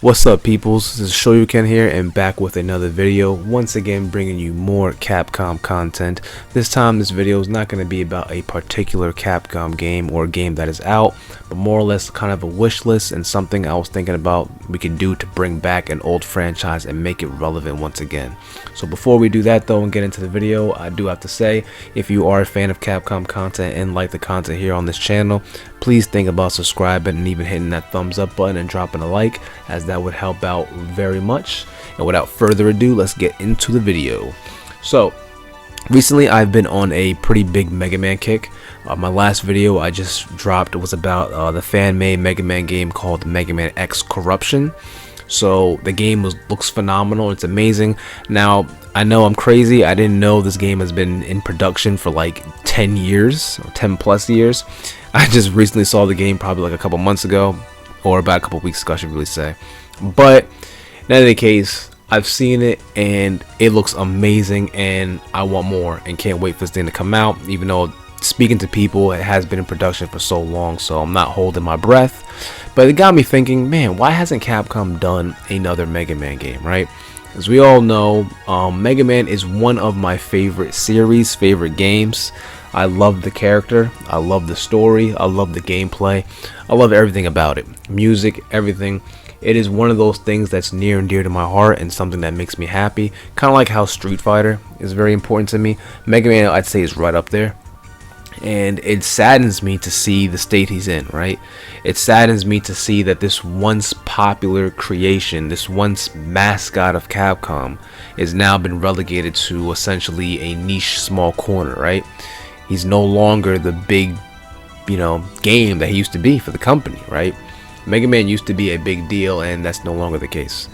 What's up, peoples? This is Shoryuken here and back with another video, once again bringing you more Capcom content. This time this video is not going to be about a particular Capcom game or game that is out, but more or less kind of a wish list and something I was thinking about we could do to bring back an old franchise and make it relevant once again. So before we do that though and get into the video, I do have to say, if you are a fan of Capcom content and like the content here on this channel, please think about subscribing and even hitting that thumbs up button and dropping a like, as that would help out very much. And without further ado, let's get into the video. So recently I've been on a pretty big Mega Man kick. My last video I just dropped was about the fan-made Mega Man game called megamanx Corruption. So the game looks phenomenal. It's amazing. Now I know I'm crazy. I didn't know this game has been in production for like 10 years, or 10 plus years. I just recently saw the game probably like a couple months ago, or about a couple weeks ago I should really say. But in any case, I've seen it and it looks amazing and I want more and can't wait for this thing to come out, even though speaking to people, it has been in production for so long, so I'm not holding my breath. But it got me thinking, man, why hasn't Capcom done another Mega Man game, right? As we all know, Mega Man is one of my favorite series, favorite games. I love the character, I love the story, I love the gameplay, I love everything about it. Music, everything. It is one of those things that's near and dear to my heart and something that makes me happy. Kind of like how Street Fighter is very important to me. Mega Man, I'd say, is right up there. And it saddens me to see the state he's in, right? It saddens me to see that this once popular creation, this once mascot of Capcom, is now been relegated to essentially a niche small corner, right? He's no longer the big, game that he used to be for the company, right? Mega Man used to be a big deal, and that's no longer the case.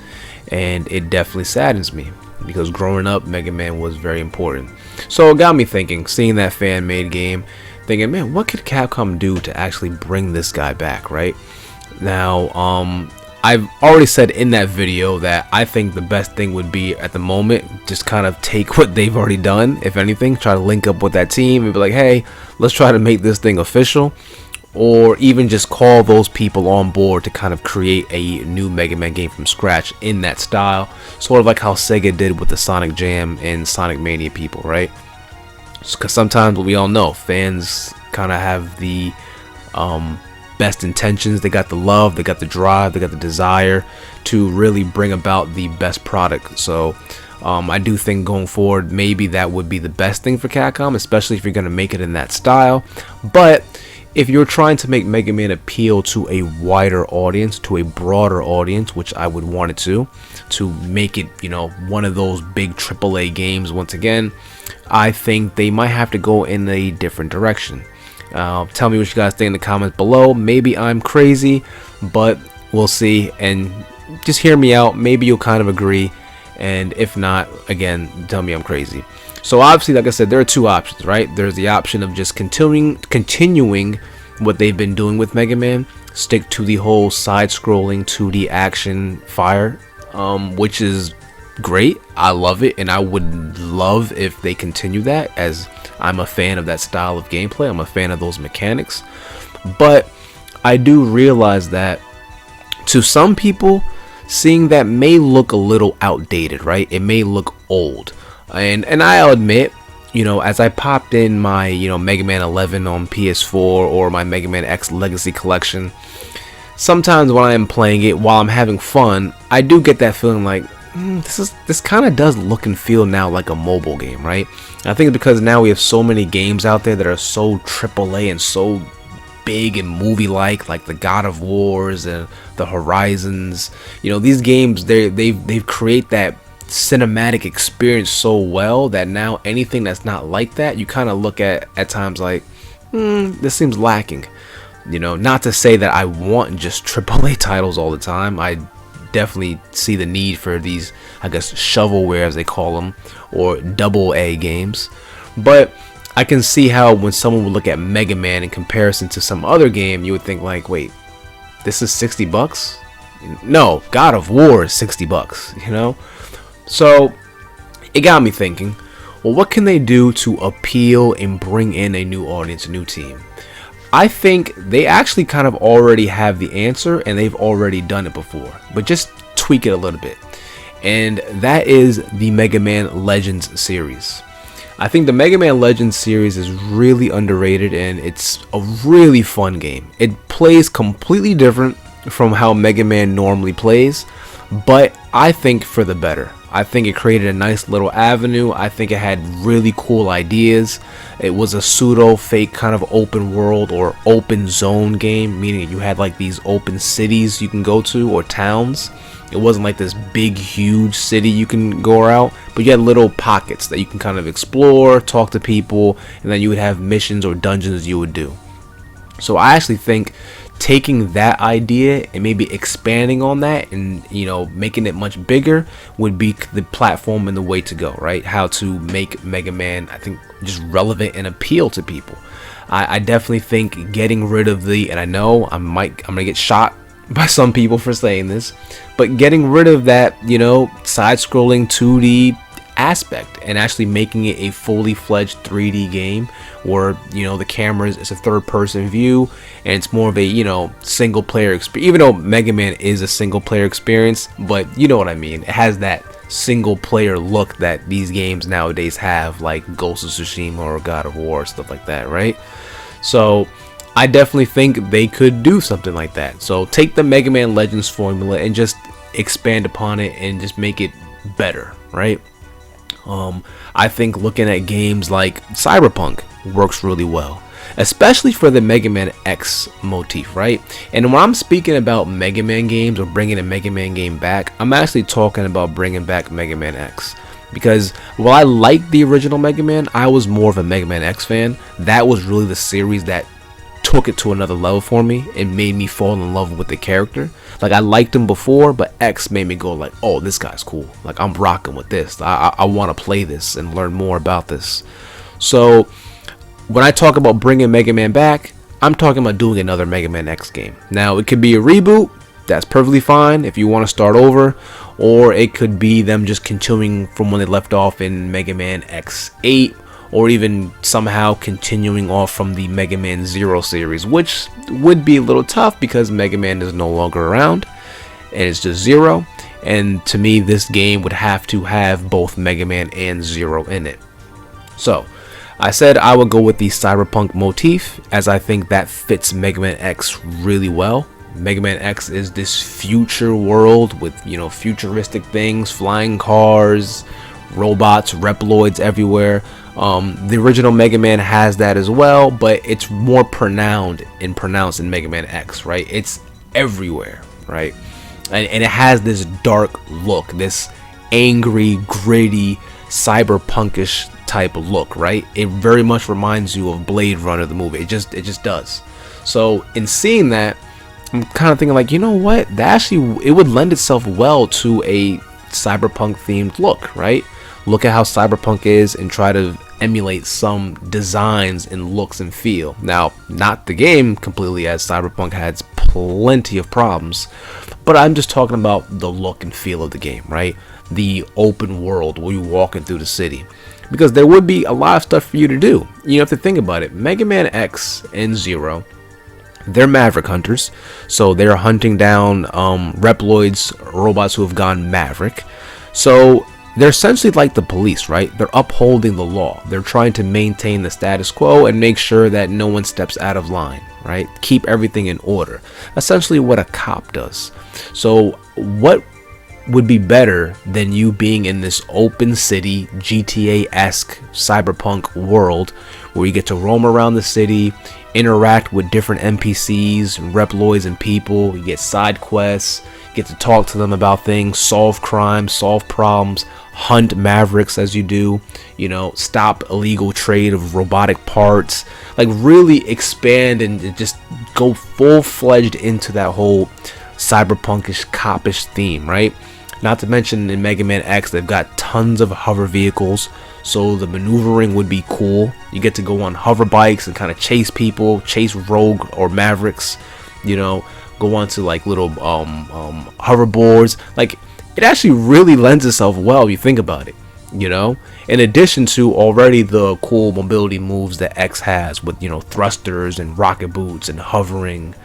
And it definitely saddens me, because growing up, Mega Man was very important. So it got me thinking, seeing that fan-made game, thinking, man, what could Capcom do to actually bring this guy back, right? Now, I've already said in that video that I think the best thing would be, at the moment, just kind of take what they've already done, if anything, try to link up with that team and be like, hey, let's try to make this thing official. Or even just call those people on board to kind of create a new Mega Man game from scratch in that style, sort of like how Sega did with the Sonic Jam and Sonic Mania people, right? Because sometimes we all know fans kind of have the best intentions, they got the love, they got the drive, they got the desire to really bring about the best product. So I do think going forward, maybe that would be the best thing for Capcom, especially if you're going to make it in that style. But if you're trying to make Mega Man appeal to a wider audience, to a broader audience, which I would want it to make it, one of those big AAA games once again, I think they might have to go in a different direction. Tell me what you guys think in the comments below. Maybe I'm crazy, but we'll see. And just hear me out. Maybe you'll kind of agree. And if not, again, tell me I'm crazy. So obviously, like I said, there are two options, right? There's the option of just continuing what they've been doing with Mega Man, stick to the whole side-scrolling 2D action fire, which is great. I love it, and I would love if they continue that, as I'm a fan of that style of gameplay. I'm a fan of those mechanics. But I do realize that to some people, seeing that may look a little outdated, right? It may look old. And I'll admit, as I popped in my, Mega Man 11 on PS4 or my Mega Man X Legacy Collection, sometimes when I am playing it while I'm having fun, I do get that feeling like, this kind of does look and feel now like a mobile game, right? And I think it's because now we have so many games out there that are so AAA and so big and movie-like, like the God of Wars and the Horizons. These games, they've created that cinematic experience so well that now anything that's not like that, you kind of look at times like, this seems lacking. Not to say that I want just AAA titles all the time. I definitely see the need for these, I guess, shovelware as they call them, or AA games. But I can see how when someone would look at Mega Man in comparison to some other game, you would think like, wait, this is $60? No, God of War is $60, So it got me thinking, well, what can they do to appeal and bring in a new audience, a new team? I think they actually kind of already have the answer and they've already done it before, but just tweak it a little bit. And that is the Mega Man Legends series. I think the Mega Man Legends series is really underrated and it's a really fun game. It plays completely different from how Mega Man normally plays, but I think for the better. I think it created a nice little avenue. I think it had really cool ideas. It was a pseudo fake kind of open world or open zone game, meaning you had like these open cities you can go to or towns. It wasn't like this big huge city you can go around, but you had little pockets that you can kind of explore, talk to people, and then you would have missions or dungeons you would do. So I actually think taking that idea and maybe expanding on that and, you know, making it much bigger would be the platform and the way to go, right? How to make Mega Man, I think, just relevant and appeal to people. I definitely think getting rid of the, and I know I'm gonna get shot by some people for saying this, but getting rid of that, you know, side-scrolling 2D aspect and actually making it a fully fledged 3D game where, you know, the camera is a third-person view and it's more of a, you know, single player experience, even though Mega Man is a single player experience, but you know what I mean. It has that single player look that these games nowadays have, like Ghost of Tsushima or God of War, stuff like that, right? So I definitely think they could do something like that. So take the Mega Man Legends formula and just expand upon it and just make it better, right? I think looking at games like Cyberpunk works really well, especially for the Mega Man X motif, right? And when I'm speaking about Mega Man games or bringing a Mega Man game back, I'm actually talking about bringing back Mega Man X. Because while I liked the original Mega Man, I was more of a Mega Man X fan. That was really the series that took it to another level for me and made me fall in love with the character. Like, I liked him before, but X made me go like, oh, this guy's cool. Like, I'm rocking with this. I want to play this and learn more about this. So when I talk about bringing Mega Man back, I'm talking about doing another Mega Man X game. Now, it could be a reboot. That's perfectly fine if you want to start over, or it could be them just continuing from when they left off in Mega Man X8, or even somehow continuing off from the Mega Man Zero series, which would be a little tough because Mega Man is no longer around and it's just Zero. And to me, this game would have to have both Mega Man and Zero in it. So I said I would go with the cyberpunk motif, as I think that fits Mega Man X really well. Mega Man X is this future world with, you know, futuristic things, flying cars, robots, Reploids everywhere. The original Mega Man has that as well, but it's more pronounced in Mega Man X, right? It's everywhere, right? And it has this dark look, this angry, gritty, cyberpunkish type of look, right? It very much reminds you of Blade Runner, the movie. It just does. So in seeing that, I'm kind of thinking like, you know what? That actually, it would lend itself well to a cyberpunk themed look, right? Look at how cyberpunk is and try to emulate some designs and looks and feel. Now, not the game completely, as cyberpunk has plenty of problems, but I'm just talking about the look and feel of the game, right? The open world where you're walking through the city, because there would be a lot of stuff for you to do. You have to think about it. Mega Man X and Zero, they're Maverick hunters, so they're hunting down Reploids, robots who have gone Maverick. So they're essentially like the police, right? They're upholding the law. They're trying to maintain the status quo and make sure that no one steps out of line, right? Keep everything in order. Essentially what a cop does. So what would be better than you being in this open city, GTA-esque cyberpunk world where you get to roam around the city, interact with different NPCs, Reploids and people, you get side quests, get to talk to them about things, solve crimes, solve problems, hunt Mavericks as you do, you know, stop illegal trade of robotic parts, like really expand and just go full-fledged into that whole cyberpunkish, copish theme, right? Not to mention in Mega Man X, they've got tons of hover vehicles, so the maneuvering would be cool. You get to go on hover bikes and kind of chase people, chase rogue or Mavericks, you know, go on to like little hoverboards. Like, it actually really lends itself well if you think about it. you know, in addition to already the cool mobility moves that X has with, you know, thrusters and rocket boots and hovering.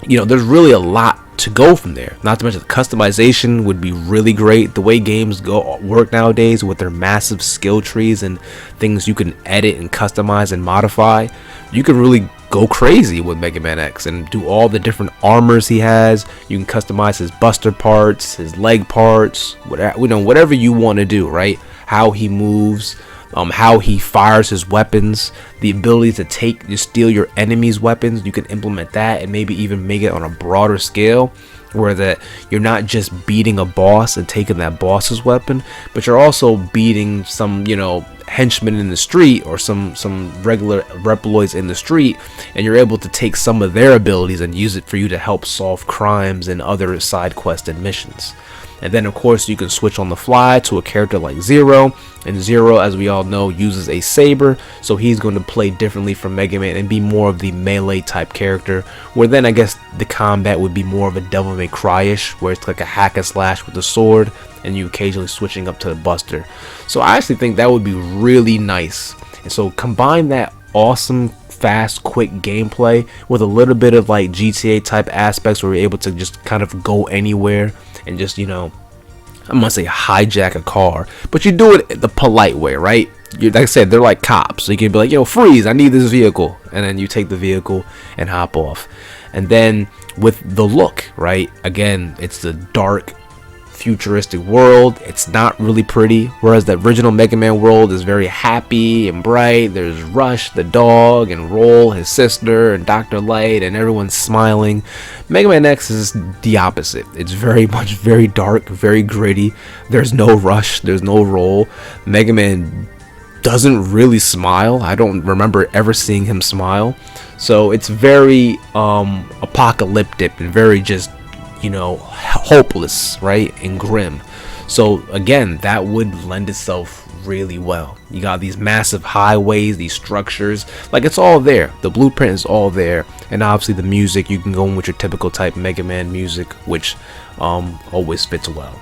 You know, there's really a lot to go from there. Not to mention the customization would be really great. The way games work nowadays with their massive skill trees and things you can edit and customize and modify, you can really go crazy with Mega Man X and do all the different armors he has. You can customize his buster parts, his leg parts, whatever, you know, whatever you want to do, right? How he moves, how he fires his weapons, the ability to steal your enemy's weapons. You can implement that and maybe even make it on a broader scale, where that you're not just beating a boss and taking that boss's weapon, but you're also beating some, you know, henchmen in the street or some regular Reploids in the street, and you're able to take some of their abilities and use it for you to help solve crimes and other side quest and missions. And then of course you can switch on the fly to a character like Zero, and Zero, as we all know, uses a saber, so he's going to play differently from Mega Man and be more of the melee type character, where then I guess the combat would be more of a Devil May Cry-ish, where it's like a hack and slash with the sword and you occasionally switching up to the buster. So I actually think that would be really nice. And so combine that awesome fast quick gameplay with a little bit of like GTA type aspects where you're able to just kind of go anywhere and just, you know, I'm gonna say hijack a car, but you do it the polite way, right? Like I said, they're like cops, so you can be like, yo, freeze, I need this vehicle, and then you take the vehicle and hop off. And then with the look, right, again, it's the dark futuristic world. It's not really pretty, whereas the original Mega Man world is very happy and bright. There's Rush the dog and Roll his sister and Dr. Light, and everyone's smiling. Mega Man X is the opposite. It's very much very dark, very gritty. There's no Rush, there's no Roll. Mega Man doesn't really smile. I don't remember ever seeing him smile. So it's very apocalyptic and very just, you know, hopeless, right, and grim. So again, that would lend itself really well. You got these massive highways, these structures, like it's all there. The blueprint is all there, and obviously the music, you can go in with your typical type Mega Man music, which always fits well.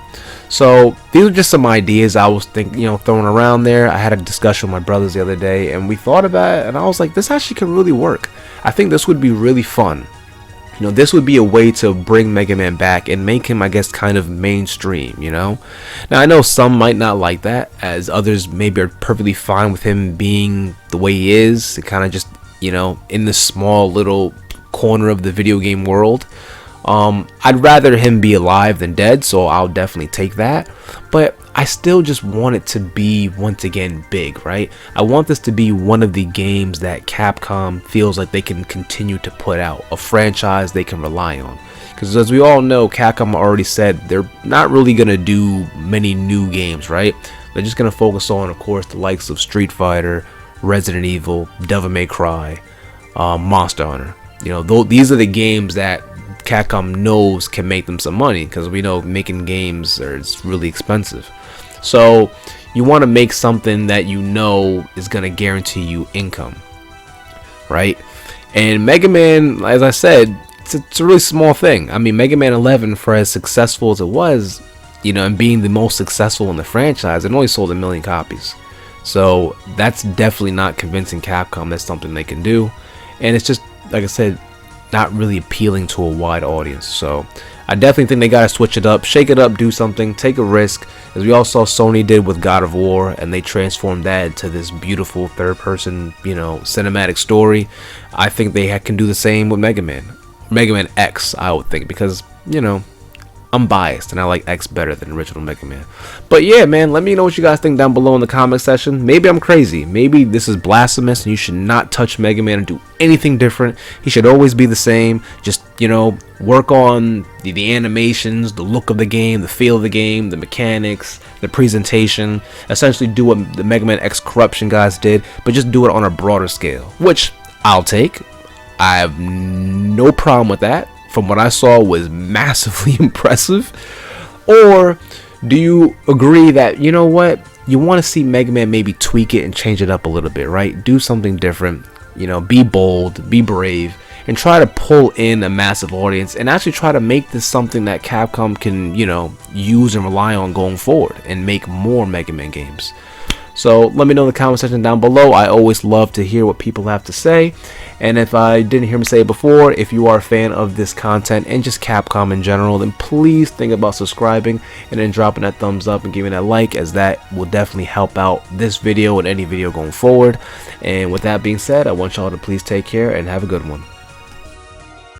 So these are just some ideas I was throwing around there. I had a discussion with my brothers the other day, and we thought about it, and I was like, this actually can really work. I think this would be really fun. You know, this would be a way to bring Mega Man back and make him, I guess, kind of mainstream, you know? Now, I know some might not like that, as others maybe are perfectly fine with him being the way he is, kind of just, you know, in this small little corner of the video game world. I'd rather him be alive than dead, so I'll definitely take that. But I still just want it to be, once again, big, right? I want this to be one of the games that Capcom feels like they can continue to put out, a franchise they can rely on. Because as we all know, Capcom already said they're not really going to do many new games, right? They're just going to focus on, of course, the likes of Street Fighter, Resident Evil, Devil May Cry, Monster Hunter. You know, these are the games that Capcom knows can make them some money, because we know making games is really expensive. So you want to make something that you know is going to guarantee you income, right? And Mega Man, as I said, it's a really small thing. I mean, Mega Man 11, for as successful as it was, you know, and being the most successful in the franchise, it only sold 1 million copies. So that's definitely not convincing Capcom that's something they can do. And it's just, like I said, not really appealing to a wide audience. So I definitely think they gotta switch it up, shake it up, do something, take a risk, as we all saw Sony did with God of War, and they transformed that into this beautiful third-person, you know, cinematic story. I think they can do the same with Mega Man X, I would think, because, you know, I'm biased and I like X better than original Mega Man. But yeah, man, let me know what you guys think down below in the comment section. Maybe I'm crazy. Maybe this is blasphemous and you should not touch Mega Man and do anything different. He should always be the same. Just, you know, work on the animations, the look of the game, the feel of the game, the mechanics, the presentation. Essentially do what the Mega Man X Corruption guys did, but just do it on a broader scale, which I'll take. I have no problem with that. From what I saw was massively impressive. Or do you agree that, you know what, you want to see Mega Man maybe tweak it and change it up a little bit, right? Do something different, you know, be bold, be brave, and try to pull in a massive audience and actually try to make this something that Capcom can, you know, use and rely on going forward and make more Mega Man games. So let me know in the comment section down below. I always love to hear what people have to say. And if I didn't hear me say it before, if you are a fan of this content and just Capcom in general, then please think about subscribing and then dropping that thumbs up and giving that like, as that will definitely help out this video and any video going forward. And with that being said, I want y'all to please take care and have a good one.